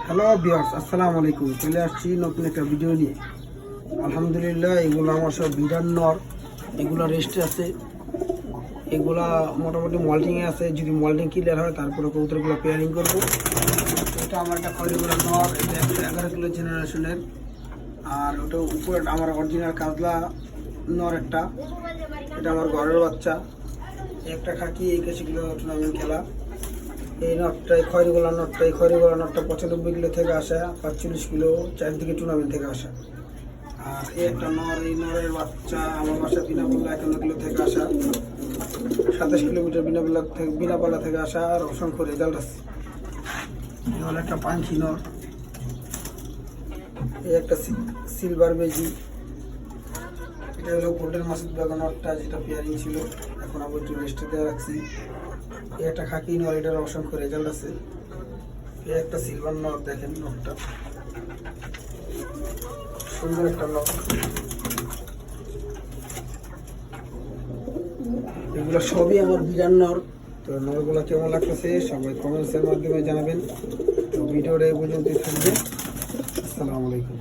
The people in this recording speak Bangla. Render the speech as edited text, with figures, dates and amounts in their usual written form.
হ্যালো ভিউয়ার্স, আসসালামু আলাইকুম। চলে আসছি নতুন একটা ভিডিও নিয়ে। আলহামদুলিল্লাহ, এগুলো আমার সব বিডার নর। এগুলো রেস্টে আছে। এগুলা মোটামুটি মল্টিংয়ে আছে। যদি মল্টিং ক্লিয়ার হয় তারপরে কবুতরগুলো পেয়ারিং করবো। এটা আমার একটা খড়িগুলো নর, এটা 11 কিলো জেনারেশনের। আর ওটা উপরে আমার অরিজিনাল কাজলা নর একটা। এটা আমার ঘরের বাচ্চা। একটা খাকি 21 কিলো টুর্নামেন্ট খেলা। এই নটটা খয়রিগোলা নটটা 95 কিলো থেকে আসা, 45 কিলো চারিদিকে টুর্নামেন্ট থেকে আসা। আর এই একটা নর, এই নরের বাচ্চা আমার বাসা বিনাপাল্লা 51 কিলো থেকে আসা, 27 কিলোমিটার বিনাপাল্লা থেকে আসা। আর অসংখ্য রেজাল্ট আছে। এই হলো একটা পাঙ্খি নর। এই একটা সিলভার বেজি। এটা হলো গোল্ডেন মাসুদ বাগান নটটা, যেটা পেয়ারিং ছিল, এখন আবার একটু রেস্টে দেওয়া রাখছি। এই একটা খাকি নর, এটার অসংখ্য রেজাল্ট আছে। এই একটা সিলভার নর, দেখেন নরটা সুন্দর একটা নর। এগুলো সবই আমার বিরান নর। তো নরগুলো কেমন লাগতেছে সবাই কমেন্টসের মাধ্যমে জানাবেন। তো ভিডিওটা এই পর্যন্তই থাকবে। আসসালামু আলাইকুম।